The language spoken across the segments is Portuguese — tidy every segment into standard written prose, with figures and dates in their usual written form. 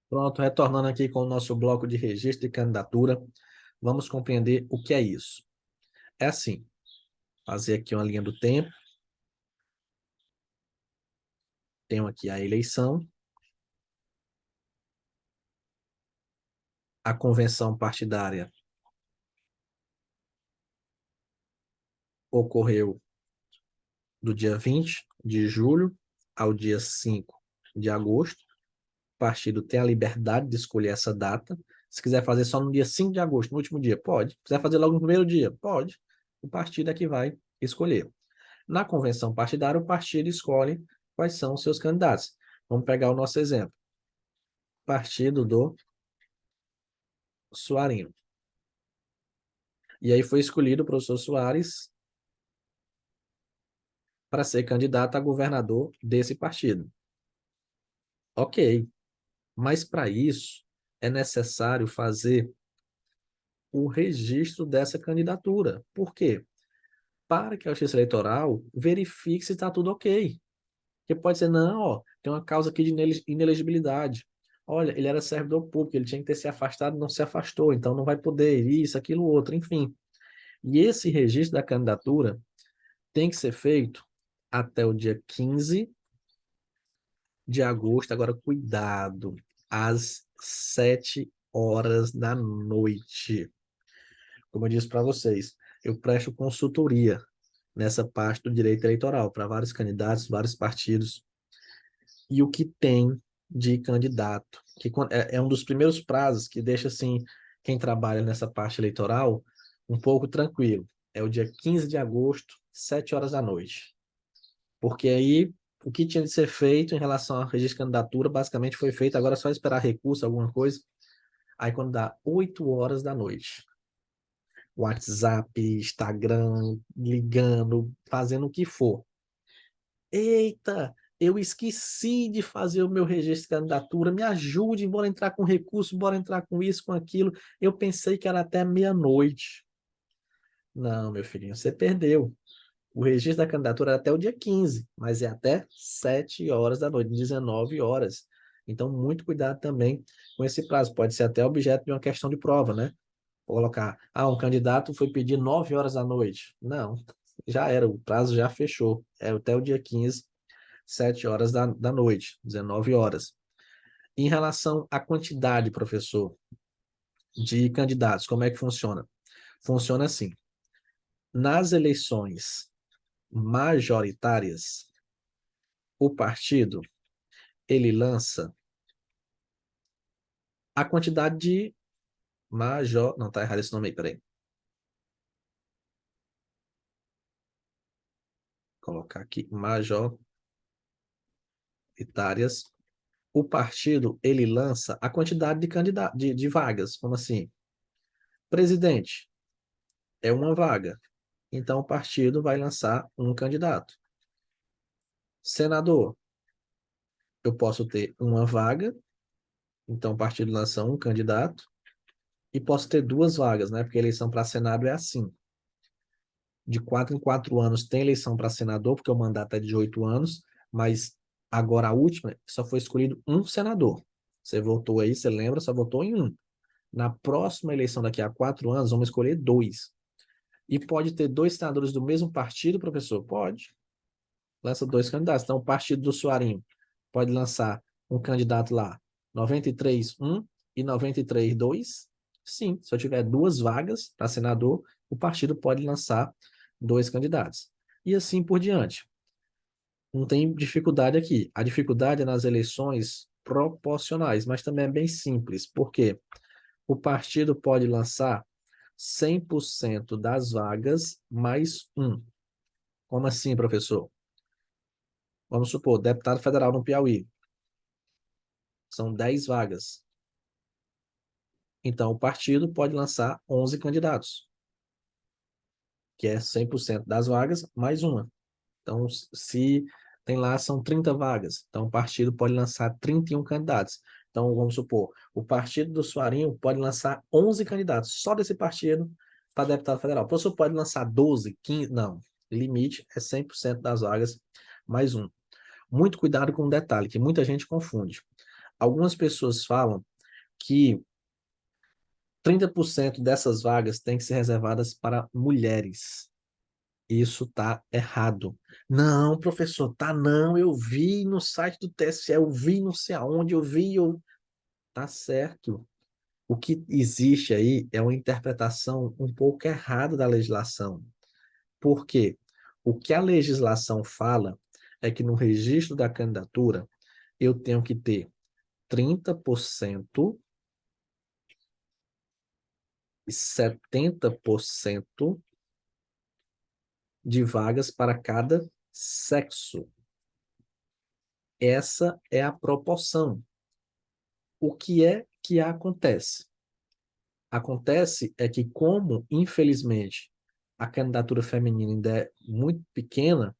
Pronto, retornando aqui com o nosso bloco de registro de candidatura, vamos compreender o que é isso. É assim, fazer aqui uma linha do tempo. Tenho aqui a eleição, a convenção partidária ocorreu do dia 20 de julho ao dia 5 de agosto. O partido tem a liberdade de escolher essa data. Se quiser fazer só no dia 5 de agosto, no último dia, pode. Se quiser fazer logo no primeiro dia, pode. O partido é que vai escolher. Na convenção partidária, o partido escolhe quais são os seus candidatos. Vamos pegar o nosso exemplo. Partido do Suarino. E aí foi escolhido o professor Soares para ser candidato a governador desse partido. Ok, mas para isso é necessário fazer o registro dessa candidatura. Por quê? Para que a Justiça Eleitoral verifique se está tudo ok. Porque pode ser, não, ó, tem uma causa aqui de inelegibilidade. Olha, ele era servidor público, ele tinha que ter se afastado, não se afastou, então não vai poder, isso, aquilo, outro, enfim. E esse registro da candidatura tem que ser feito até o dia 15 de agosto. Agora, cuidado, às 7 horas da noite. Como eu disse para vocês, eu presto consultoria nessa parte do direito eleitoral para vários candidatos, vários partidos. E o que tem de candidato, que é um dos primeiros prazos que deixa assim quem trabalha nessa parte eleitoral um pouco tranquilo. É o dia 15 de agosto, 7 horas da noite. Porque aí o que tinha de ser feito em relação ao registro de candidatura basicamente foi feito, agora é só esperar recurso, alguma coisa. Aí quando dá 8 horas da noite, WhatsApp, Instagram, ligando, fazendo o que for. Eita, eu esqueci de fazer o meu registro de candidatura, me ajude, bora entrar com recurso, bora entrar com isso, com aquilo. Eu pensei que era até meia-noite. Não, meu filhinho, você perdeu. O registro da candidatura era até o dia 15, mas é até 7 horas da noite, 19 horas. Então, muito cuidado também com esse prazo. Pode ser até objeto de uma questão de prova, né? Colocar, um candidato foi pedir 9 horas da noite. Não, já era, o prazo já fechou. É até o dia 15, 7 horas da noite, 19 horas. Em relação à quantidade, professor, de candidatos, como é que funciona? Funciona assim. Nas eleições majoritárias, o partido, ele lança a quantidade de Não, tá errado esse nome aí, peraí. Vou colocar aqui, majoritárias. O partido, ele lança a quantidade de candidatos, de vagas, como assim? Presidente, é uma vaga. Então, o partido vai lançar um candidato. Senador, eu posso ter uma vaga, então o partido lança um candidato, e posso ter duas vagas, né? Porque a eleição para Senado é assim. De 4 em 4 anos tem eleição para senador, porque o mandato é de 8 anos, mas agora a última só foi escolhido um senador. Você votou aí, você lembra, só votou em um. Na próxima eleição, daqui a 4 anos, vamos escolher dois. E pode ter dois senadores do mesmo partido, professor? Pode. Lança dois candidatos. Então, o partido do Suarinho pode lançar um candidato lá, 93 um e 93 2. Sim, se eu tiver duas vagas para senador, o partido pode lançar dois candidatos. E assim por diante. Não tem dificuldade aqui. A dificuldade é nas eleições proporcionais, mas também é bem simples. Por quê? O partido pode lançar 100% das vagas mais um. Como assim, professor? Vamos supor, deputado federal no Piauí. São 10 vagas. Então, o partido pode lançar 11 candidatos, que é 100% das vagas mais uma. Então, se tem lá, são 30 vagas. Então, o partido pode lançar 31 candidatos. Então, vamos supor, o partido do Suarinho pode lançar 11 candidatos, só desse partido, para deputado federal. O professor pode lançar 12, 15, não. Limite é 100% das vagas mais um. Muito cuidado com um detalhe, que muita gente confunde. Algumas pessoas falam que 30% dessas vagas têm que ser reservadas para mulheres. Isso está errado. Não, professor, tá não. Eu vi no site do TSE, eu vi não sei aonde, eu vi. Tá certo. O que existe aí é uma interpretação um pouco errada da legislação. Por quê? O que a legislação fala é que no registro da candidatura eu tenho que ter 30% e 70% de vagas para cada sexo. Essa é a proporção. O que é que acontece? Acontece é que, como, infelizmente, a candidatura feminina ainda é muito pequena,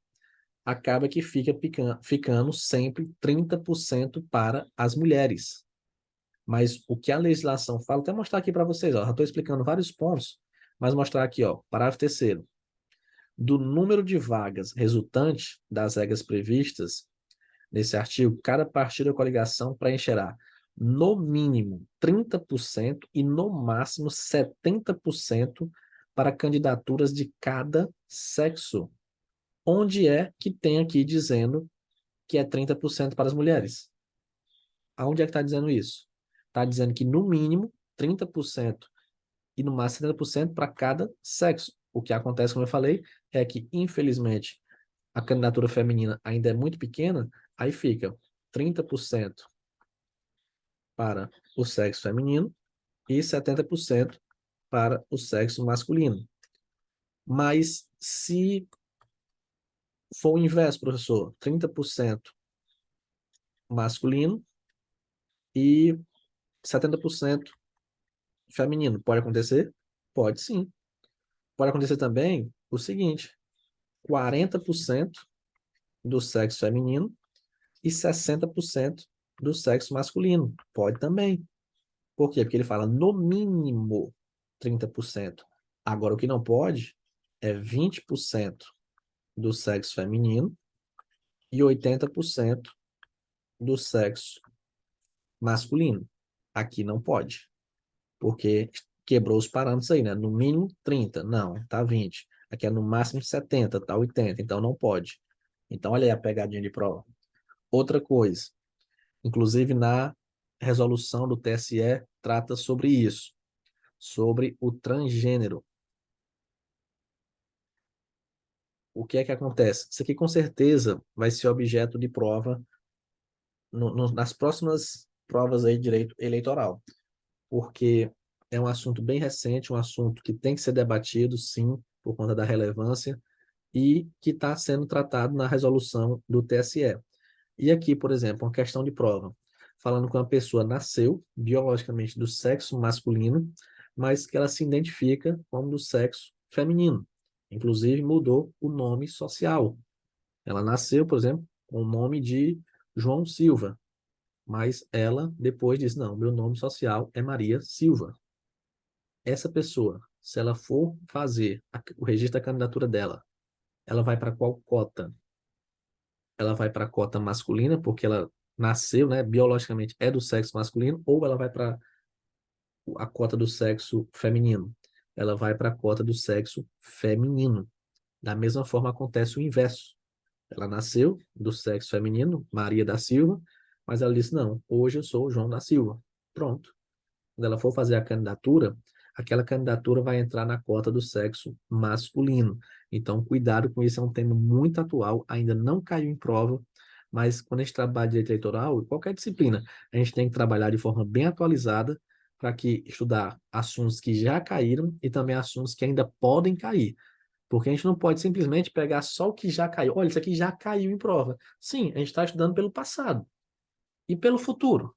acaba que fica ficando sempre 30% para as mulheres. Mas o que a legislação fala, até mostrar aqui para vocês, ó, já estou explicando vários pontos, mas mostrar aqui, ó, parágrafo 3º. Do número de vagas resultante das regras previstas nesse artigo, cada partido ou coligação preencherá no mínimo 30% e no máximo 70% para candidaturas de cada sexo. Onde é que tem aqui dizendo que é 30% para as mulheres? Aonde é que está dizendo isso? Está dizendo que no mínimo 30% e no máximo 70% para cada sexo. O que acontece, como eu falei, é que, infelizmente, a candidatura feminina ainda é muito pequena, aí fica 30% para o sexo feminino e 70% para o sexo masculino. Mas se for o inverso, professor, 30% masculino e 70% feminino, pode acontecer? Pode sim. Pode acontecer também o seguinte: 40% do sexo feminino e 60% do sexo masculino. Pode também. Por quê? Porque ele fala no mínimo 30%. Agora, o que não pode é 20% do sexo feminino e 80% do sexo masculino. Aqui não pode, porque quebrou os parâmetros aí, né? No mínimo 30, não, tá 20. Aqui é no máximo 70, tá 80, então não pode. Então, olha aí a pegadinha de prova. Outra coisa, inclusive na resolução do TSE trata sobre isso, sobre o transgênero. O que é que acontece? Isso aqui com certeza vai ser objeto de prova nas próximas provas aí de direito eleitoral, porque é um assunto bem recente, um assunto que tem que ser debatido, sim, por conta da relevância, e que está sendo tratado na resolução do TSE. E aqui, por exemplo, uma questão de prova, falando que uma pessoa nasceu biologicamente do sexo masculino, mas que ela se identifica como do sexo feminino. Inclusive, mudou o nome social. Ela nasceu, por exemplo, com o nome de João Silva, mas ela depois disse, não, meu nome social é Maria Silva. Essa pessoa, se ela for fazer o registro da candidatura dela, ela vai para qual cota? Ela vai para a cota masculina, porque ela nasceu, né, biologicamente é do sexo masculino, ou ela vai para a cota do sexo feminino? Ela vai para a cota do sexo feminino. Da mesma forma acontece o inverso. Ela nasceu do sexo feminino, Maria da Silva, mas ela disse: não, hoje eu sou o João da Silva. Pronto. Quando ela for fazer a candidatura, aquela candidatura vai entrar na cota do sexo masculino. Então, cuidado com isso, é um tema muito atual, ainda não caiu em prova, mas quando a gente trabalha direito eleitoral, qualquer disciplina, a gente tem que trabalhar de forma bem atualizada para que estudar assuntos que já caíram e também assuntos que ainda podem cair. Porque a gente não pode simplesmente pegar só o que já caiu. Olha, isso aqui já caiu em prova. Sim, a gente está estudando pelo passado e pelo futuro.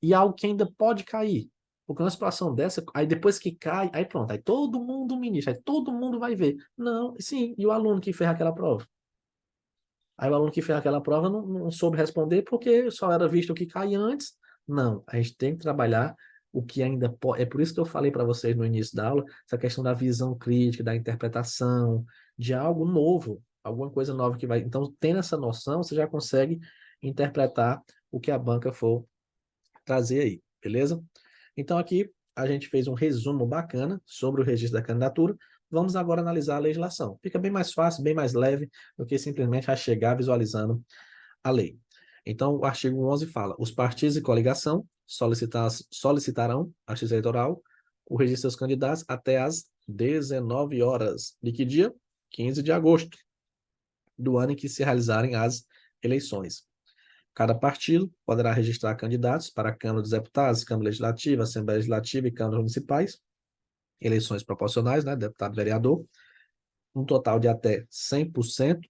E algo que ainda pode cair. Porque uma situação dessa, aí depois que cai, aí pronto, aí todo mundo ministra, aí todo mundo vai ver. Não, sim, e o aluno que fez aquela prova? Aí o aluno que fez aquela prova não soube responder porque só era visto o que caía antes. Não, a gente tem que trabalhar o que ainda pode. É por isso que eu falei para vocês no início da aula, essa questão da visão crítica, da interpretação, de algo novo, alguma coisa nova que vai. Então, tendo essa noção, você já consegue interpretar o que a banca for trazer aí, beleza? Então, aqui a gente fez um resumo bacana sobre o registro da candidatura. Vamos agora analisar a legislação. Fica bem mais fácil, bem mais leve do que simplesmente a chegar visualizando a lei. Então, o artigo 11 fala: os partidos e coligação solicitarão a Justiça Eleitoral o registro dos candidatos até às 19 horas. De que dia? 15 de agosto do ano em que se realizarem as eleições. Cada partido poderá registrar candidatos para a Câmara dos Deputados, Câmara Legislativa, Assembleia Legislativa e Câmaras Municipais, eleições proporcionais, né, deputado e vereador, um total de até 100%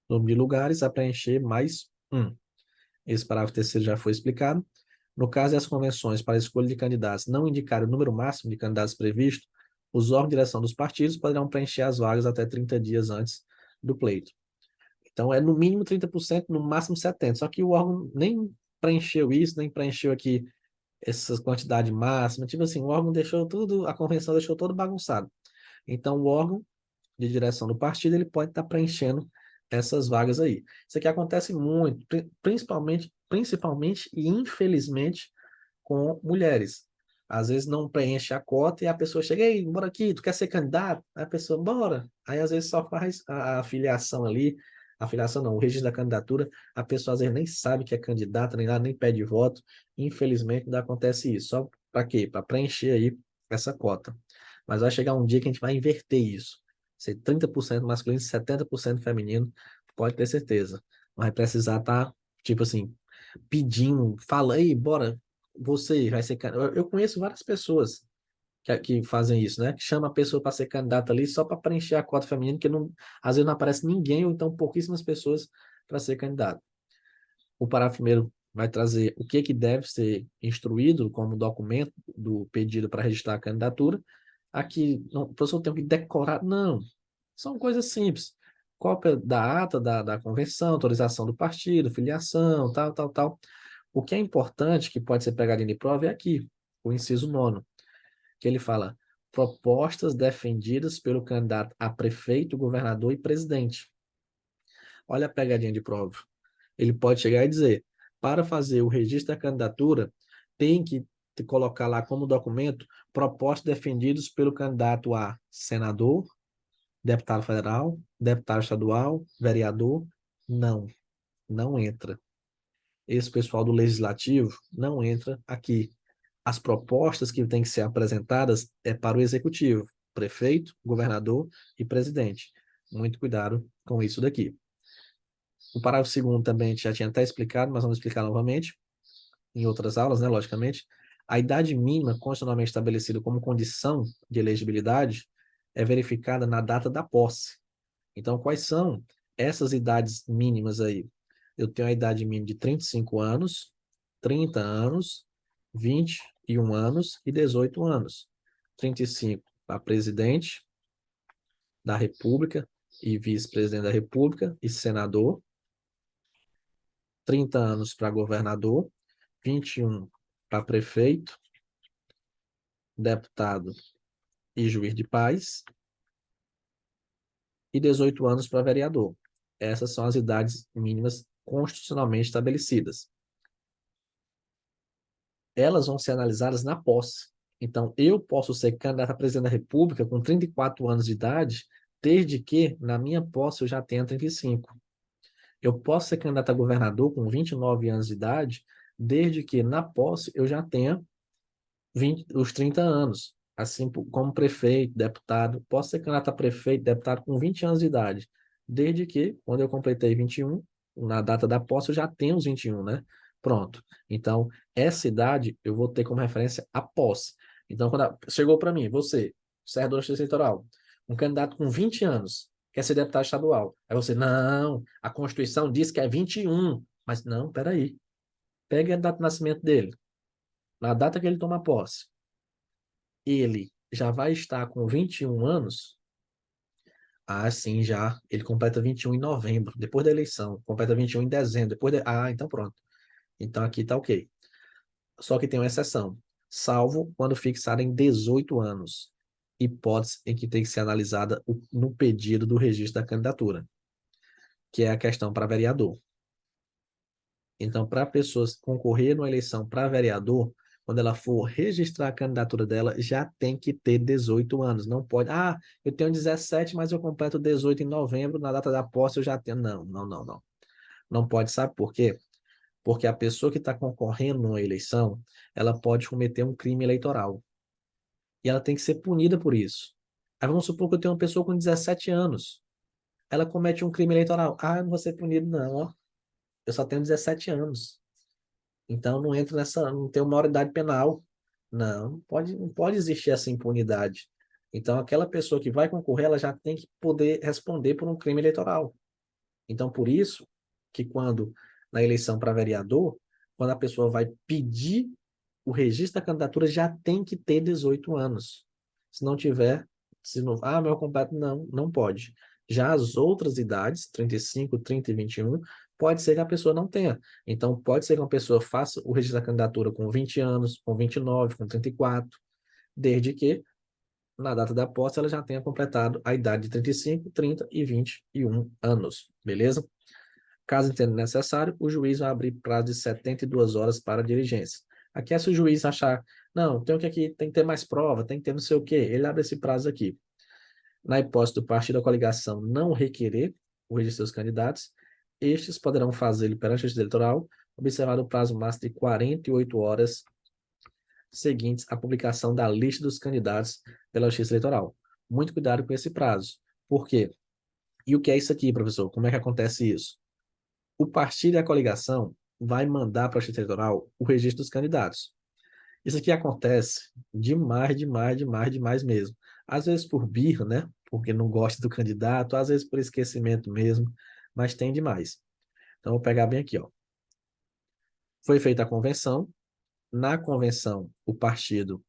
número de lugares a preencher mais um. Esse parágrafo terceiro já foi explicado. No caso das convenções para a escolha de candidatos não indicarem o número máximo de candidatos previsto, os órgãos de direção dos partidos poderão preencher as vagas até 30 dias antes do pleito. Então, é no mínimo 30%, no máximo 70%. Só que o órgão nem preencheu isso, nem preencheu aqui essa quantidade máxima. Tipo assim, o órgão deixou tudo, a convenção deixou todo bagunçado. Então, o órgão de direção do partido, ele pode estar preenchendo essas vagas aí. Isso aqui acontece muito, principalmente e infelizmente com mulheres. Às vezes não preenche a cota e a pessoa chega, ei, bora aqui, tu quer ser candidato? Aí a pessoa, bora. Aí às vezes só faz a filiação ali, a filiação não, o registro da candidatura, a pessoa às vezes nem sabe que é candidata, nem nada, nem pede voto. Infelizmente ainda acontece isso. Só para quê? Para preencher aí essa cota. Mas vai chegar um dia que a gente vai inverter isso. Ser 30% masculino, 70% feminino, pode ter certeza. Vai precisar estar, tipo assim, pedindo, fala aí, bora, você vai ser candidato. Eu conheço várias pessoas que fazem isso, né? Que chama a pessoa para ser candidata ali só para preencher a cota feminina, que não, às vezes não aparece ninguém, ou então pouquíssimas pessoas para ser candidato. O parágrafo primeiro vai trazer o que deve ser instruído como documento do pedido para registrar a candidatura. Aqui, não, o professor tem que decorar. Não, são coisas simples. Cópia da ata da convenção, autorização do partido, filiação, tal, tal, tal. O que é importante, que pode ser pegadinha de prova, é aqui, o inciso 9º, que ele fala propostas defendidas pelo candidato a prefeito, governador e presidente. Olha a pegadinha de prova. Ele pode chegar e dizer, para fazer o registro da candidatura, tem que colocar lá como documento propostas defendidas pelo candidato a senador, deputado federal, deputado estadual, vereador. Não, não entra. Esse pessoal do legislativo não entra aqui. As propostas que têm que ser apresentadas é para o executivo, prefeito, governador e presidente. Muito cuidado com isso daqui. O parágrafo segundo também a gente já tinha até explicado, mas vamos explicar novamente, em outras aulas, né, logicamente. A idade mínima constitucionalmente estabelecida como condição de elegibilidade é verificada na data da posse. Então, quais são essas idades mínimas aí? Eu tenho a idade mínima de 35 anos, 30 anos, 21 anos e 18 anos. 35 para presidente da República e vice-presidente da República e senador. 30 anos para governador, 21 para prefeito, deputado e juiz de paz, e 18 anos para vereador. Essas são as idades mínimas constitucionalmente estabelecidas. Elas vão ser analisadas na posse. Então, eu posso ser candidato a presidente da República com 34 anos de idade, desde que na minha posse eu já tenha 35. Eu posso ser candidato a governador com 29 anos de idade, desde que na posse eu já tenha os 30 anos. Assim como prefeito, deputado, posso ser candidato a prefeito, deputado com 20 anos de idade, desde que, quando eu completei 21, na data da posse, eu já tenho os 21, né? Pronto. Então, essa idade eu vou ter como referência a posse. Então, quando chegou para mim, você, servidor da Justiça Eleitoral, um candidato com 20 anos, quer ser deputado estadual. Aí você, não, a Constituição diz que é 21. Mas não, peraí. Pegue a data de nascimento dele, na data que ele toma posse, ele já vai estar com 21 anos, ah, sim, já. Ele completa 21 em novembro, depois da eleição. Completa 21 em dezembro, Ah, então pronto. Então aqui tá ok. Só que tem uma exceção. Salvo quando fixado em 18 anos. Hipótese em que tem que ser analisada no pedido do registro da candidatura, que é a questão para vereador. Então, para a pessoa concorrer numa eleição para vereador, quando ela for registrar a candidatura dela, já tem que ter 18 anos. Não pode, eu tenho 17, mas eu completo 18 em novembro, na data da posse eu já tenho. Não, não, não, não. Não pode, sabe por quê? Porque a pessoa que está concorrendo numa eleição, ela pode cometer um crime eleitoral. E ela tem que ser punida por isso. Aí vamos supor que eu tenho uma pessoa com 17 anos. Ela comete um crime eleitoral. Eu não vou ser punido, não, ó. Eu só tenho 17 anos. Então não entra nessa, não tem uma maioridade penal. Não, não pode existir essa impunidade. Então aquela pessoa que vai concorrer, ela já tem que poder responder por um crime eleitoral. Então por isso que quando na eleição para vereador, quando a pessoa vai pedir o registro da candidatura, já tem que ter 18 anos. Se não tiver, se não, meu completo, não, não pode. Já as outras idades, 35, 30 e 21, pode ser que a pessoa não tenha. Então, pode ser que uma pessoa faça o registro da candidatura com 20 anos, com 29, com 34, desde que, na data da posse, ela já tenha completado a idade de 35, 30 e 21 anos. Beleza? Caso entenda necessário, o juiz vai abrir prazo de 72 horas para a diligência. Aqui é se o juiz achar, não, tem que aqui, tem que ter mais prova, tem que ter não sei o quê, ele abre esse prazo aqui. Na hipótese do partido ou coligação não requerer o registro dos candidatos, estes poderão fazê-lo perante a Justiça Eleitoral, observado o prazo máximo de 48 horas seguintes à publicação da lista dos candidatos pela Justiça Eleitoral. Muito cuidado com esse prazo. Por quê? E o que é isso aqui, professor? Como é que acontece isso? O partido e a coligação vai mandar para a Justiça Eleitoral o registro dos candidatos. Isso aqui acontece demais, demais, demais, demais mesmo. Às vezes por birra, né? Porque não gosta do candidato, às vezes por esquecimento mesmo, mas tem demais. Então, vou pegar bem aqui, ó. Foi feita a convenção. Na convenção, o partido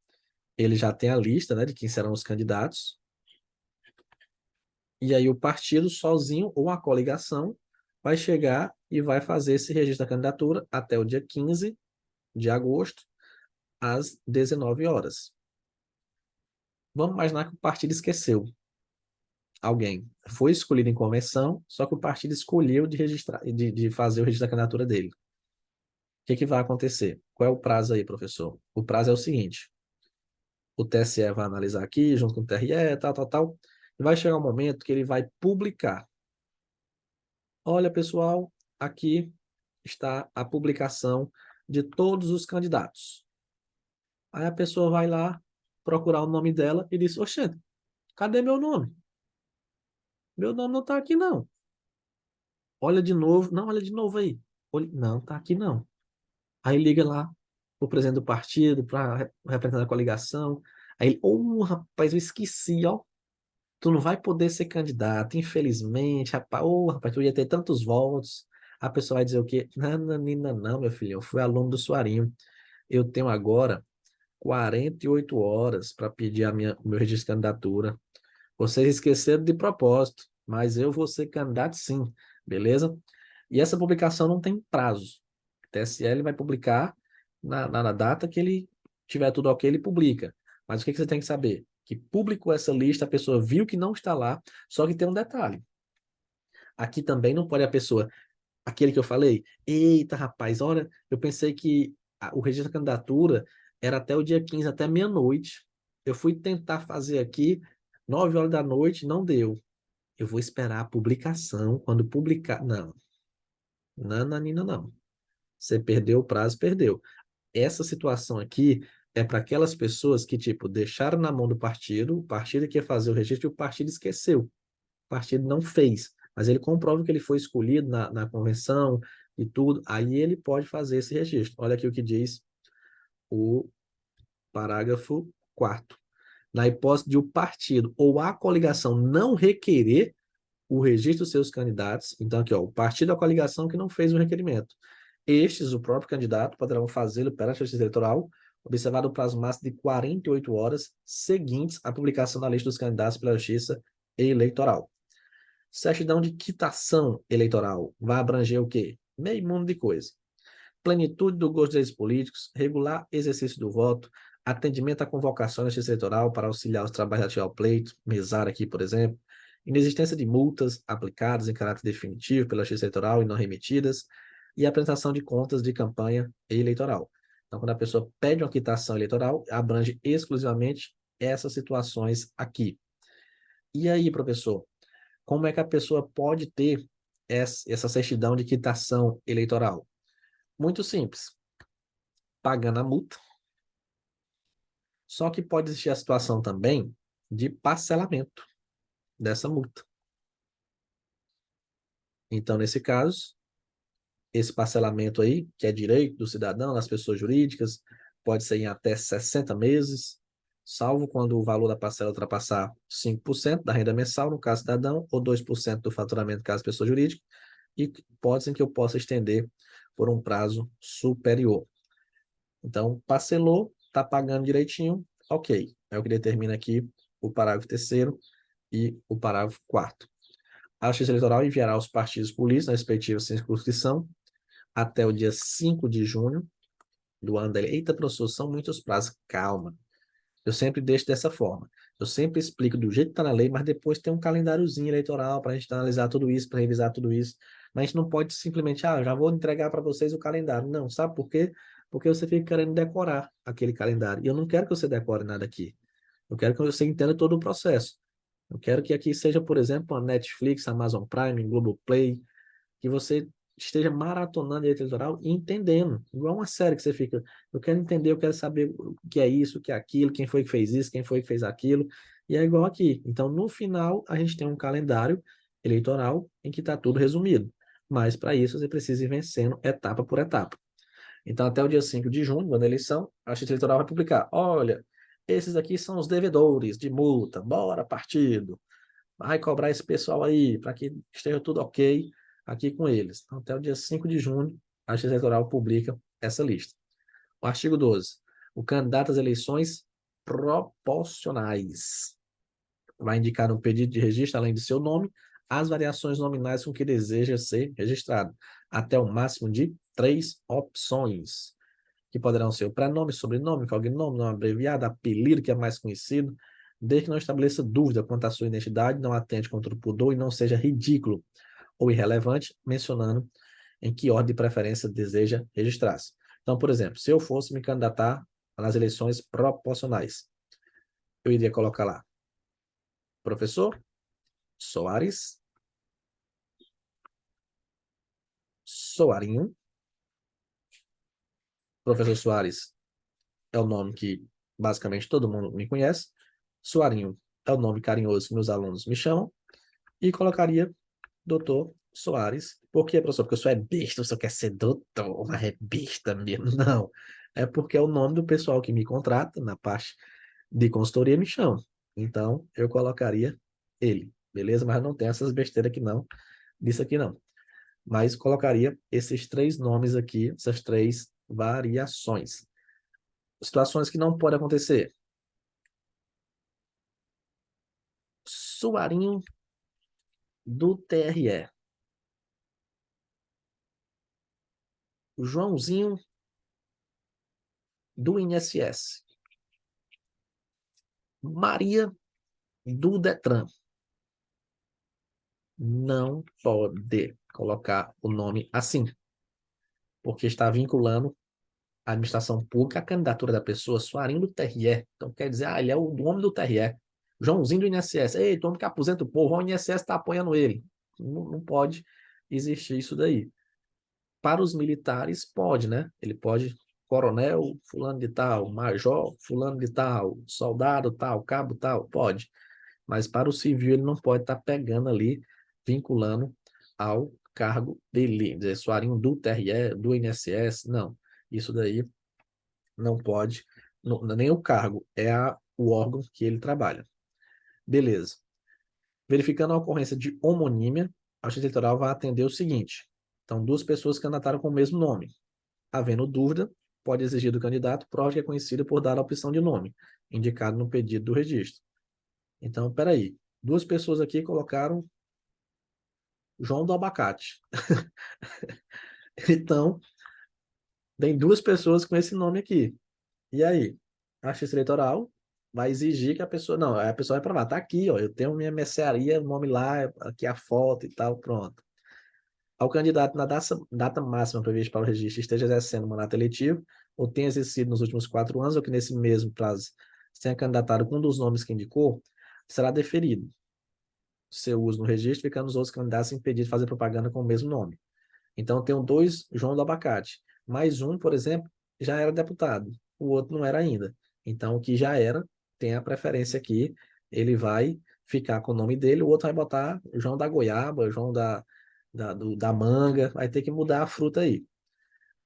ele já tem a lista, né, de quem serão os candidatos. E aí o partido sozinho ou a coligação vai chegar e vai fazer esse registro da candidatura até o dia 15 de agosto, às 19 horas. Vamos imaginar que o partido esqueceu alguém. Foi escolhido em convenção, só que o partido escolheu de registrar, de fazer o registro da candidatura dele. O que vai acontecer? Qual é o prazo aí, professor? O prazo é o seguinte: o TSE vai analisar aqui, junto com o TRE, tal, tal, tal, e vai chegar um momento que ele vai publicar. Olha, pessoal, aqui está a publicação de todos os candidatos. Aí a pessoa vai lá procurar o nome dela e diz: oxente, cadê meu nome? Meu nome não está aqui, não. Olha de novo. Não, olha de novo aí. Olha, não, tá aqui não. Aí liga lá o presidente do partido para representar a coligação. Aí ele, rapaz, eu esqueci, ó. Tu não vai poder ser candidato, infelizmente, rapaz. Rapaz, tu ia ter tantos votos. A pessoa vai dizer o quê? Não, Nanina, não, meu filho, eu fui aluno do Suarinho. Eu tenho agora 48 horas para pedir o meu registro de candidatura. Vocês esqueceram de propósito, mas eu vou ser candidato sim, beleza? E essa publicação não tem prazo. O TSL vai publicar na data que ele tiver tudo ok, ele publica. Mas o que você tem que saber? Que publicou essa lista, a pessoa viu que não está lá, só que tem um detalhe. Aqui também não pode a pessoa, aquele que eu falei, eita rapaz, olha, eu pensei que o registro da candidatura era até o dia 15, até meia-noite. Eu fui tentar fazer aqui, 9 horas da noite, não deu. Eu vou esperar a publicação, quando publicar. Não, nananina, não. Você perdeu o prazo, perdeu. Essa situação aqui é para aquelas pessoas que, tipo, deixaram na mão do partido, o partido que ia fazer o registro e o partido esqueceu. O partido não fez, mas ele comprova que ele foi escolhido na convenção e tudo, aí ele pode fazer esse registro. Olha aqui o que diz o parágrafo 4º. Na hipótese de o partido ou a coligação não requerer o registro dos seus candidatos, então aqui, ó, o partido ou a coligação que não fez o requerimento. Estes, o próprio candidato, poderão fazê-lo perante a Justiça Eleitoral, observado o prazo máximo de 48 horas seguintes à publicação da lista dos candidatos pela Justiça Eleitoral. Certidão de quitação eleitoral vai abranger o quê? Meio mundo de coisa. Plenitude do gosto dos direitos políticos, regular exercício do voto, atendimento à convocação da Justiça Eleitoral para auxiliar os trabalhadores ao pleito, mesário aqui, por exemplo, inexistência de multas aplicadas em caráter definitivo pela Justiça Eleitoral e não remetidas, e a apresentação de contas de campanha eleitoral. Então, quando a pessoa pede uma quitação eleitoral, abrange exclusivamente essas situações aqui. E aí, professor, como é que a pessoa pode ter essa certidão de quitação eleitoral? Muito simples, pagando a multa. Só que pode existir a situação também de parcelamento dessa multa. Então, nesse caso, esse parcelamento aí, que é direito do cidadão, das pessoas jurídicas, pode ser em até 60 meses, salvo quando o valor da parcela ultrapassar 5% da renda mensal, no caso cidadão, ou 2% do faturamento, no caso pessoa jurídica, e pode ser que eu possa estender por um prazo superior. Então, parcelou, está pagando direitinho, ok. É o que determina aqui o parágrafo 3º e o parágrafo 4º. A Justiça Eleitoral enviará aos partidos políticos na respectiva circunscrição até o dia 5 de junho do ano da eleição. Eita, professor, são muitos prazos. Calma. Eu sempre deixo dessa forma. Eu sempre explico do jeito que está na lei, mas depois tem um calendáriozinho eleitoral para a gente analisar tudo isso, para revisar tudo isso. Mas a gente não pode simplesmente, já vou entregar para vocês o calendário. Não, sabe por quê? Porque você fica querendo decorar aquele calendário. E eu não quero que você decore nada aqui. Eu quero que você entenda todo o processo. Eu quero que aqui seja, por exemplo, a Netflix, Amazon Prime, Globoplay, que você esteja maratonando direito eleitoral e entendendo. Igual uma série que você fica, eu quero entender, eu quero saber o que é isso, o que é aquilo, quem foi que fez isso, quem foi que fez aquilo. E é igual aqui. Então, no final, a gente tem um calendário eleitoral em que está tudo resumido. Mas, para isso, você precisa ir vencendo etapa por etapa. Então, até o dia 5 de junho, quando a eleição, a Justiça Eleitoral vai publicar: olha, esses aqui são os devedores de multa, bora partido, vai cobrar esse pessoal aí, para que esteja tudo ok aqui com eles. Então, até o dia 5 de junho, a Justiça Eleitoral publica essa lista. O artigo 12. O candidato às eleições proporcionais vai indicar no pedido de registro, além de seu nome, as variações nominais com que deseja ser registrado, até o máximo de 3 opções, que poderão ser o prenome, sobrenome, cognome, nome abreviado, apelido que é mais conhecido, desde que não estabeleça dúvida quanto à sua identidade, não atente contra o pudor e não seja ridículo ou irrelevante, mencionando em que ordem de preferência deseja registrar-se. Então, por exemplo, se eu fosse me candidatar nas eleições proporcionais, eu iria colocar lá, professor Soares Soarinho. Professor Soares é o nome que basicamente todo mundo me conhece. Soarinho é o nome carinhoso que meus alunos me chamam. E colocaria doutor Soares. Por quê, professor? Porque o senhor é besta, o senhor quer ser doutor, mas é besta mesmo. Não. É porque é o nome do pessoal que me contrata na parte de consultoria me chama. Então, eu colocaria ele, beleza? Mas não tem essas besteiras aqui não, disso aqui não. Mas colocaria esses 3 nomes aqui, essas 3 variações. Situações que não podem acontecer. Suarinho do TRE. Joãozinho do INSS. Maria do Detran. Não pode colocar o nome assim, porque está vinculando a administração pública à candidatura da pessoa, Suarinho do TRE. Então quer dizer, ele é o nome do TRE. Joãozinho do INSS. Ei, tu homem que aposenta o povo, o INSS está apoiando ele. Não pode existir isso daí. Para os militares, pode, né? Ele pode, coronel, fulano de tal, major, fulano de tal, soldado tal, cabo tal, pode. Mas para o civil, ele não pode estar pegando ali, vinculando ao cargo dele, dizer, Suarinho do TRE, do INSS, não. Isso daí não pode, nem o cargo, é o órgão que ele trabalha. Beleza. Verificando a ocorrência de homonímia, a Justiça Eleitoral vai atender o seguinte: então, 2 pessoas candidataram com o mesmo nome. Havendo dúvida, pode exigir do candidato prova que é conhecida por dar a opção de nome, indicado no pedido do registro. Então, peraí, 2 pessoas aqui colocaram João do Abacate. Então, tem 2 pessoas com esse nome aqui. E aí? A Justiça Eleitoral vai exigir que a pessoa. Não, a pessoa vai provar. Tá aqui, ó. Eu tenho minha mercearia, o nome lá, aqui a foto e tal, pronto. Ao candidato na data máxima prevista para o registro esteja exercendo o mandato eletivo, ou tenha exercido nos últimos 4 anos, ou que nesse mesmo prazo se tenha candidatado com um dos nomes que indicou, será deferido seu uso no registro, ficando os outros candidatos impedidos de fazer propaganda com o mesmo nome. Então, eu tenho dois João do Abacate. Mais um, por exemplo, já era deputado, o outro não era ainda. Então, o que já era, tem a preferência aqui, ele vai ficar com o nome dele, o outro vai botar João da Goiaba, João da manga, vai ter que mudar a fruta aí.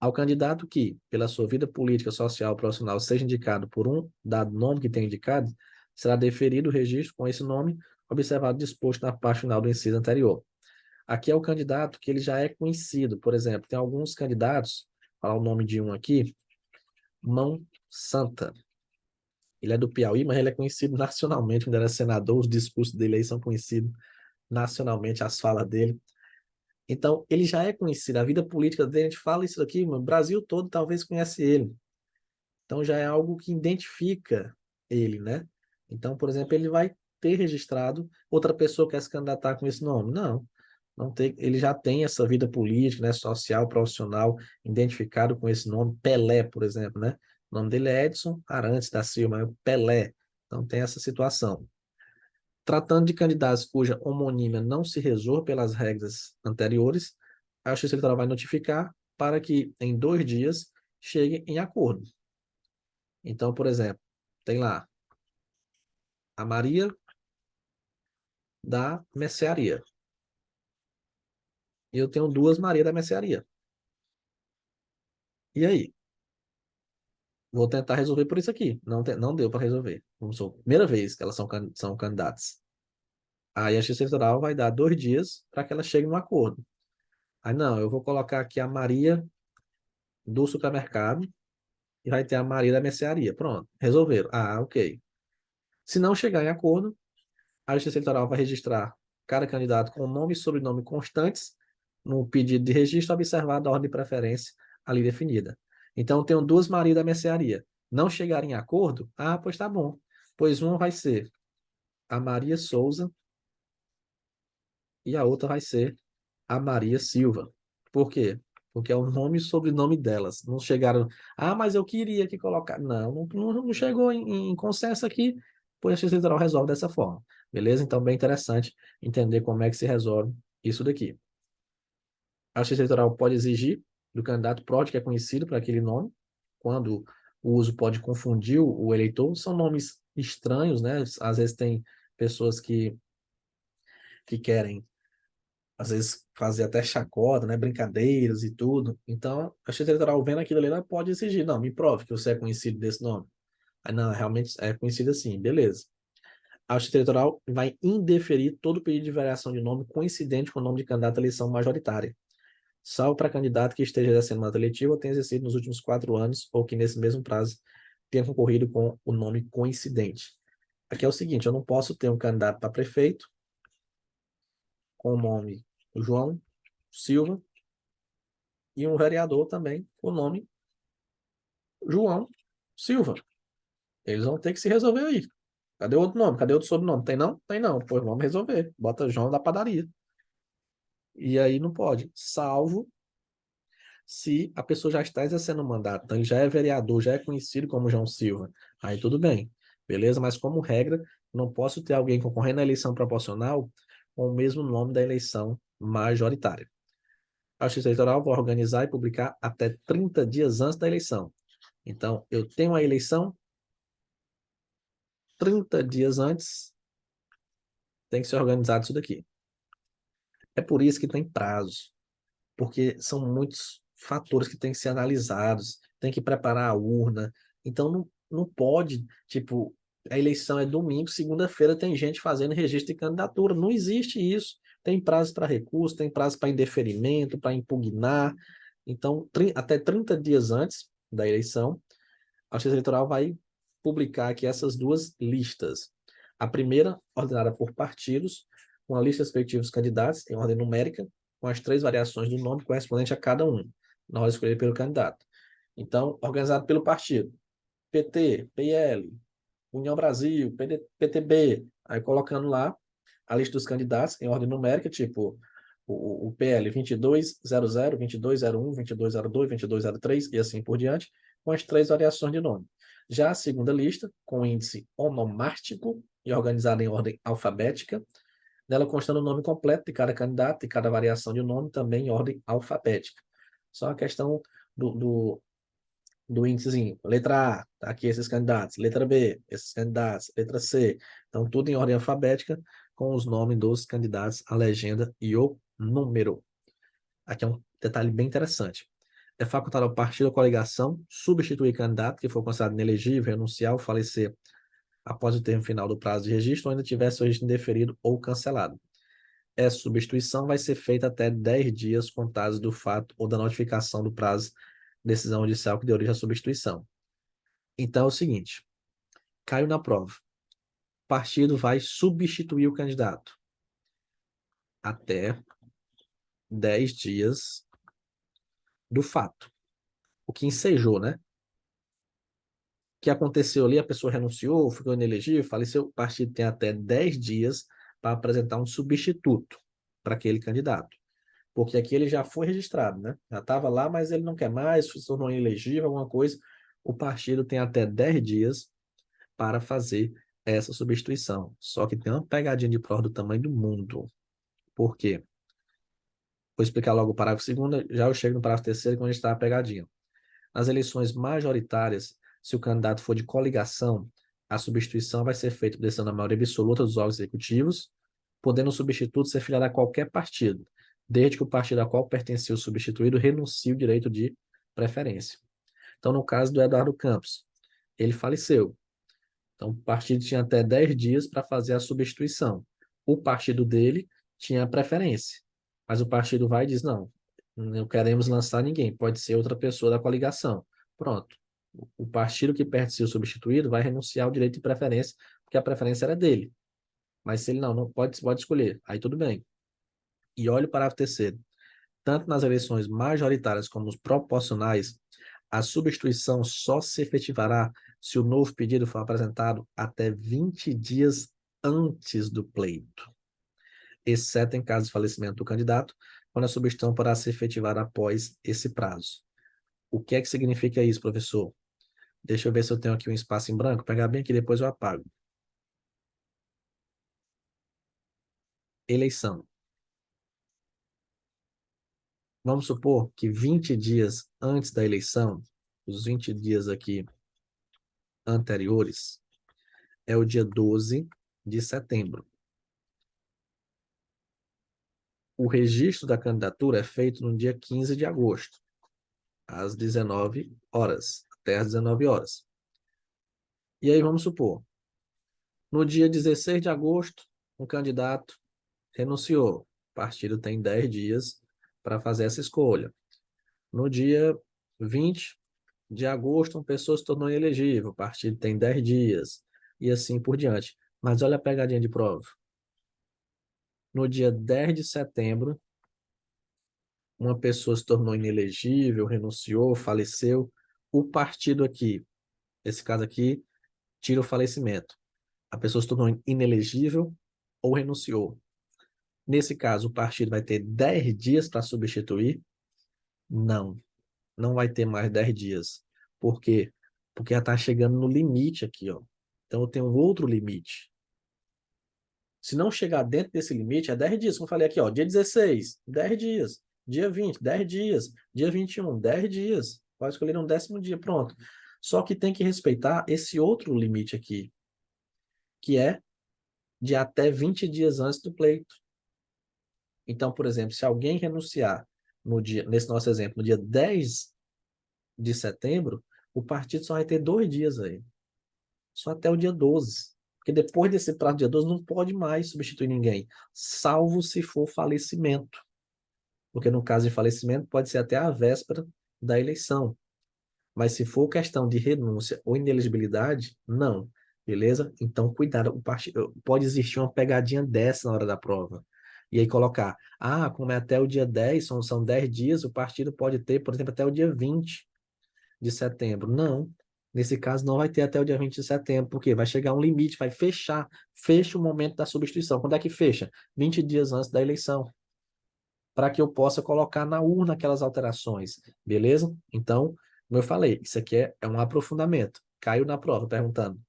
Ao candidato que, pela sua vida política, social, profissional, seja indicado por um dado nome que tem indicado, será deferido o registro com esse nome, observado o disposto na parte final do inciso anterior. Aqui é o candidato que ele já é conhecido. Por exemplo, tem alguns candidatos, vou falar o nome de um aqui, Mão Santa. Ele é do Piauí, mas ele é conhecido nacionalmente, quando ele é senador, os discursos dele aí são conhecidos nacionalmente, as falas dele. Então, ele já é conhecido, a vida política dele, a gente fala isso aqui, o Brasil todo talvez conhece ele. Então, já é algo que identifica ele, né? Então, por exemplo, ele vai ter registrado, outra pessoa quer se candidatar com esse nome? Não. Não tem, ele já tem essa vida política, né, social, profissional, identificado com esse nome, Pelé, por exemplo, né? O nome dele é Edson Arantes da Silva, é Pelé. Então tem essa situação. Tratando de candidatos cuja homonímia não se resolve pelas regras anteriores, a Justiça Eleitoral vai notificar para que em 2 dias chegue em acordo. Então, por exemplo, tem lá a Maria da Mercearia. E eu tenho duas Maria da Mercearia. E aí? Vou tentar resolver por isso aqui. Não, não deu para resolver. Vamos supor, primeira vez que elas são candidatas. Aí a Justiça Eleitoral vai dar 2 dias para que elas cheguem num acordo. Aí não, eu vou colocar aqui a Maria do supermercado e vai ter a Maria da mercearia. Pronto, resolveram. Ah, ok. Se não chegar em acordo, a Justiça Eleitoral vai registrar cada candidato com nome e sobrenome constantes no pedido de registro, observada a ordem de preferência ali definida. Então, eu tenho duas Maria da mercearia. Não chegarem em acordo? Ah, pois tá bom. Pois uma vai ser a Maria Souza e a outra vai ser a Maria Silva. Por quê? Porque é o nome e sobrenome delas. Não chegaram, ah, mas eu queria que colocar. Não chegou em consenso aqui, pois a Justiça Eleitoral resolve dessa forma. Beleza? Então, bem interessante entender como é que se resolve isso daqui. A Justiça Eleitoral pode exigir do candidato prova que é conhecido por aquele nome, quando o uso pode confundir o eleitor. São nomes estranhos, né? Às vezes tem pessoas que querem às vezes fazer até chacota, né, brincadeiras e tudo. Então, a Justiça Eleitoral vendo aquilo ali, ela pode exigir, não, me prove que você é conhecido desse nome. Aí, não, realmente é conhecido assim, beleza. A Justiça Eleitoral vai indeferir todo pedido de variação de nome coincidente com o nome de candidato à eleição majoritária, salvo para candidato que esteja exercendo mandato eletivo ou tenha exercido nos últimos 4 anos ou que nesse mesmo prazo tenha concorrido com o nome coincidente. Aqui é o seguinte, eu não posso ter um candidato para prefeito com o nome João Silva e um vereador também com o nome João Silva. Eles vão ter que se resolver aí. Cadê o outro nome? Cadê o outro sobrenome? Tem não? Tem não. Pois vamos resolver. Bota João da padaria. E aí não pode. Salvo se a pessoa já está exercendo o mandato. Então ele já é vereador, já é conhecido como João Silva. Aí tudo bem. Beleza? Mas como regra, não posso ter alguém concorrendo à eleição proporcional com o mesmo nome da eleição majoritária. A Justiça Eleitoral vai organizar e publicar até 30 dias antes da eleição. Então, eu tenho a eleição, 30 dias antes tem que ser organizado isso daqui. É por isso que tem prazo, porque são muitos fatores que têm que ser analisados, tem que preparar a urna. Então, não pode, tipo, a eleição é domingo, segunda-feira tem gente fazendo registro de candidatura. Não existe isso. Tem prazo para recurso, tem prazo para indeferimento, para impugnar. Então, até 30 dias antes da eleição, a Justiça Eleitoral vai publicar aqui essas duas listas. A primeira, ordenada por partidos, com a lista dos respectivos candidatos em ordem numérica, com as 3 variações do nome correspondente a cada um, na hora de escolher pelo candidato. Então, organizado pelo partido. PT, PL, União Brasil, PTB, aí colocando lá a lista dos candidatos em ordem numérica, tipo o PL 2200, 2201, 2202, 2203 e assim por diante, com as 3 variações de nome. Já a segunda lista, com índice onomártico e organizada em ordem alfabética, nela constando o nome completo de cada candidato e cada variação de nome também em ordem alfabética. Só a questão do índicezinho. Letra A, tá aqui esses candidatos. Letra B, esses candidatos. Letra C. Então, tudo em ordem alfabética, com os nomes dos candidatos, a legenda e o número. Aqui é um detalhe bem interessante. É facultado ao partido ou coligação substituir candidato que for considerado inelegível, renunciar ou falecer após o termo final do prazo de registro ou ainda tiver seu registro indeferido ou cancelado. Essa substituição vai ser feita até 10 dias contados do fato ou da notificação do prazo de decisão judicial que deu origem à substituição. Então é o seguinte, caiu na prova. O partido vai substituir o candidato até 10 dias do fato. O que ensejou, né? O que aconteceu ali, a pessoa renunciou, ficou inelegível, faleceu, o partido tem até 10 dias para apresentar um substituto para aquele candidato. Porque aqui ele já foi registrado, né? Já estava lá, mas ele não quer mais, se tornou inelegível, alguma coisa. O partido tem até 10 dias para fazer essa substituição. Só que tem uma pegadinha de prova do tamanho do mundo. Por quê? Vou explicar logo o parágrafo 2º, já eu chego no parágrafo 3º, onde está a pegadinha. Nas eleições majoritárias, se o candidato for de coligação, a substituição vai ser feita por decisão da maioria absoluta dos órgãos executivos, podendo o substituto ser filiado a qualquer partido, desde que o partido a qual pertencia o substituído renuncie o direito de preferência. Então, no caso do Eduardo Campos, ele faleceu. Então, o partido tinha até 10 dias para fazer a substituição. O partido dele tinha preferência, mas o partido vai e diz, não queremos lançar ninguém, pode ser outra pessoa da coligação. Pronto. O partido que pertencia ao substituído vai renunciar ao direito de preferência, porque a preferência era dele. Mas se ele não pode escolher, aí tudo bem. E olha o parágrafo 3º. Tanto nas eleições majoritárias como nos proporcionais, a substituição só se efetivará se o novo pedido for apresentado até 20 dias antes do pleito, exceto em caso de falecimento do candidato, quando a substituição poderá ser efetivada após esse prazo. O que é que significa isso, professor? Deixa eu ver se eu tenho aqui um espaço em branco, pegar bem aqui, depois eu apago. Eleição. Vamos supor que 20 dias antes da eleição, os 20 dias aqui anteriores, é o dia 12 de setembro. O registro da candidatura é feito no dia 15 de agosto, às 19 horas, até às 19 horas. E aí vamos supor, no dia 16 de agosto, um candidato renunciou. O partido tem 10 dias para fazer essa escolha. No dia 20 de agosto, uma pessoa se tornou inelegível. O partido tem 10 dias. E assim por diante. Mas olha a pegadinha de prova. No dia 10 de setembro, uma pessoa se tornou inelegível, renunciou, faleceu. O partido aqui, esse caso aqui, tira o falecimento. A pessoa se tornou inelegível ou renunciou. Nesse caso, o partido vai ter 10 dias para substituir? Não, não vai ter mais 10 dias. Por quê? Porque já está chegando no limite aqui, ó. Então eu tenho um outro limite. Se não chegar dentro desse limite, é 10 dias. Como eu falei aqui, ó, dia 16, 10 dias. Dia 20, 10 dias. Dia 21, 10 dias. Pode escolher um 10º dia, pronto. Só que tem que respeitar esse outro limite aqui, que é de até 20 dias antes do pleito. Então, por exemplo, se alguém renunciar no dia, nesse nosso exemplo, no dia 10 de setembro, o partido só vai ter 2 dias aí. Só até o dia 12. Porque depois desse prazo do dia 12 não pode mais substituir ninguém, salvo se for falecimento. Porque no caso de falecimento pode ser até a véspera da eleição. Mas se for questão de renúncia ou inelegibilidade, não. Beleza? Então, cuidado. Pode existir uma pegadinha dessa na hora da prova. E aí colocar, como é até o dia 10, são 10 dias, o partido pode ter, por exemplo, até o dia 20 de setembro. Não. Nesse caso, não vai ter até o dia 20 de setembro, porque vai chegar um limite, vai fechar. Fecha o momento da substituição. Quando é que fecha? 20 dias antes da eleição. para que eu possa colocar na urna aquelas alterações, beleza? Então, como eu falei, isso aqui é um aprofundamento. Caiu na prova perguntando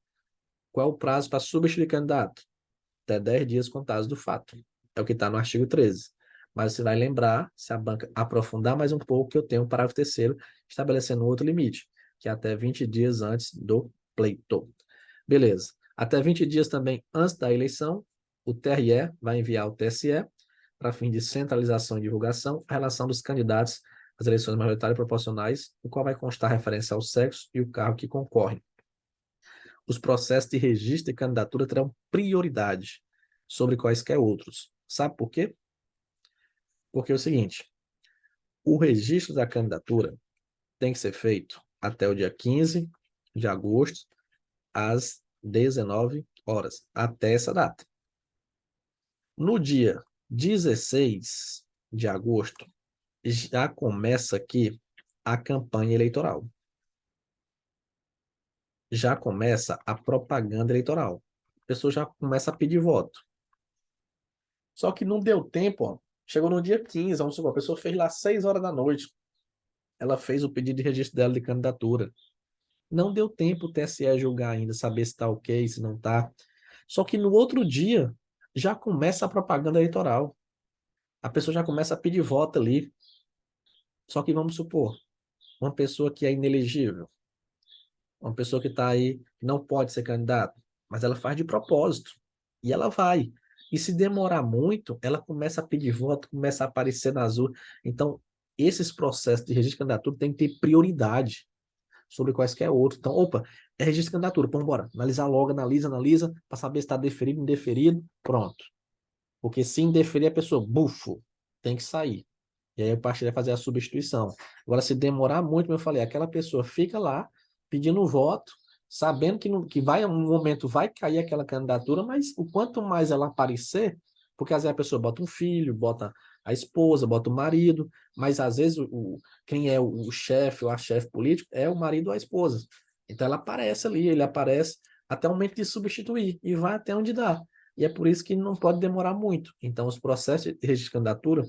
qual é o prazo para substituir candidato? Até 10 dias contados do fato. É o que está no artigo 13. Mas você vai lembrar, se a banca aprofundar mais um pouco, que eu tenho o parágrafo terceiro estabelecendo outro limite, que é até 20 dias antes do pleito. Beleza. Até 20 dias também antes da eleição, o TRE vai enviar ao TSE, para fim de centralização e divulgação, a relação dos candidatos às eleições majoritárias e proporcionais, o qual vai constar referência ao sexo e o cargo que concorrem. Os processos de registro de candidatura terão prioridade sobre quaisquer outros. Sabe por quê? Porque é o seguinte, o registro da candidatura tem que ser feito até o dia 15 de agosto, às 19 horas, até essa data. No dia 16 de agosto, já começa aqui a campanha eleitoral. Já começa a propaganda eleitoral. A pessoa já começa a pedir voto. Só que não deu tempo, ó. Chegou no dia 15, vamos supor, a pessoa fez lá 6 horas da noite. Ela fez o pedido de registro dela de candidatura. Não deu tempo o TSE julgar ainda, saber se está ok, se não está. Só que no outro dia já começa a propaganda eleitoral. A pessoa já começa a pedir voto ali. Só que vamos supor, uma pessoa que é inelegível, uma pessoa que está aí, que não pode ser candidato, mas ela faz de propósito. E ela vai. E se demorar muito, ela começa a pedir voto, começa a aparecer nas urnas. Então, esses processos de registro de candidatura têm que ter prioridade sobre quaisquer outros. Então, opa, é registro de candidatura, vamos embora. Analisar logo, analisa, para saber se está deferido, indeferido, pronto. Porque se indeferir, a pessoa, bufo, tem que sair. E aí o partido vai fazer a substituição. Agora, se demorar muito, como eu falei, aquela pessoa fica lá pedindo voto, sabendo que vai um momento vai cair aquela candidatura, mas o quanto mais ela aparecer, porque às vezes a pessoa bota um filho, bota a esposa, bota o marido, mas às vezes quem é o chefe ou a chefe político é o marido ou a esposa. Então ela aparece ali, ele aparece até o momento de substituir e vai até onde dá. E é por isso que não pode demorar muito. Então, os processos de registro de candidatura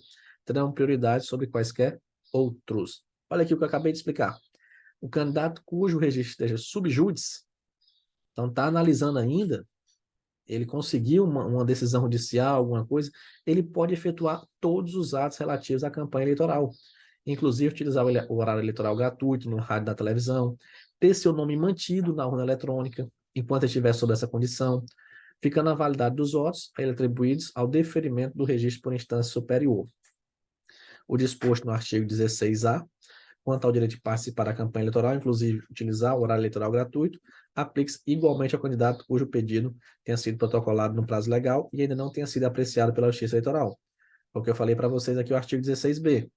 terão prioridade sobre quaisquer outros. Olha aqui o que eu acabei de explicar. O candidato cujo registro esteja subjúdice, então está analisando ainda, ele conseguiu uma decisão judicial, alguma coisa, ele pode efetuar todos os atos relativos à campanha eleitoral, inclusive utilizar o horário eleitoral gratuito no rádio da televisão, ter seu nome mantido na urna eletrônica, enquanto estiver sob essa condição, ficando a validade dos votos a ele atribuídos ao deferimento do registro por instância superior. O disposto no artigo 16A, quanto ao direito de participar da campanha eleitoral, inclusive utilizar o horário eleitoral gratuito, aplique-se igualmente ao candidato cujo pedido tenha sido protocolado no prazo legal e ainda não tenha sido apreciado pela Justiça Eleitoral. O que eu falei para vocês aqui, o artigo 16B.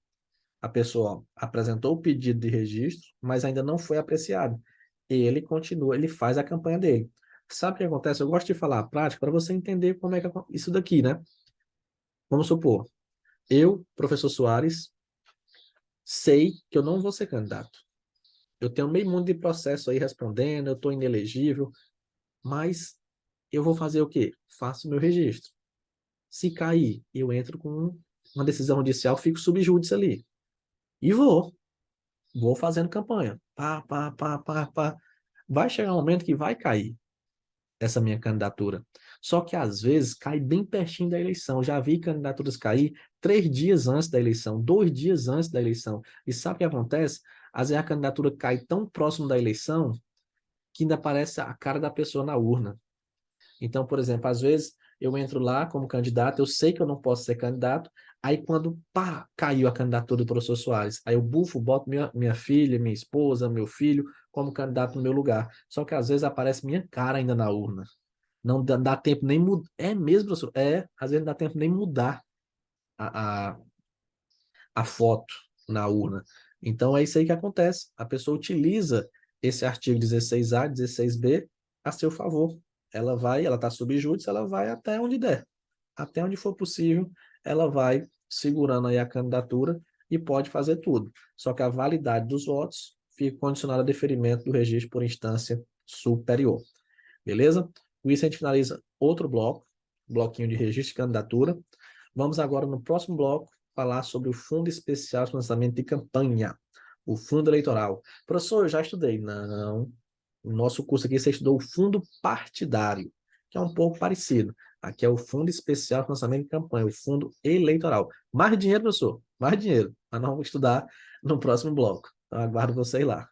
A pessoa apresentou o pedido de registro, mas ainda não foi apreciado. Ele continua, ele faz a campanha dele. Sabe o que acontece? Eu gosto de falar a prática para você entender como é que isso daqui, né? Vamos supor, eu, professor Soares, sei que eu não vou ser candidato. Eu tenho meio mundo de processo aí respondendo, eu estou inelegível, mas eu vou fazer o quê? Faço o meu registro. Se cair, eu entro com uma decisão judicial, fico subjúdice ali. E vou fazendo campanha. Pá, pá, pá, pá, pá. Vai chegar um momento que vai cair essa minha candidatura. Só que às vezes cai bem pertinho da eleição. Já vi candidaturas cair 3 dias antes da eleição, 2 dias antes da eleição. E sabe o que acontece? Às vezes a candidatura cai tão próximo da eleição que ainda aparece a cara da pessoa na urna. Então, por exemplo, às vezes eu entro lá como candidato, eu sei que eu não posso ser candidato, aí quando pá, caiu a candidatura do professor Soares, aí eu bufo, boto minha filha, minha esposa, meu filho como candidato no meu lugar. Só que às vezes aparece minha cara ainda na urna. Não dá tempo nem mudar. É mesmo, professor? É, às vezes não dá tempo nem mudar a, a, a foto na urna. Então é isso aí que acontece. A pessoa utiliza esse artigo 16A, 16B a seu favor. Ela está sob júdice, ela vai até onde der. Até onde for possível, ela vai segurando aí a candidatura e pode fazer tudo. Só que a validade dos votos fica condicionada a deferimento do registro por instância superior. Beleza? Com isso a gente finaliza outro bloco, bloquinho de registro de candidatura. Vamos agora no próximo bloco falar sobre o Fundo Especial de Financiamento de Campanha, o fundo eleitoral. Professor, eu já estudei. Não. No nosso curso aqui você estudou o fundo partidário, que é um pouco parecido. Aqui é o Fundo Especial de Financiamento de Campanha, o fundo eleitoral. Mais dinheiro, professor, mais dinheiro. Mas nós vamos estudar no próximo bloco. Então, aguardo vocês lá.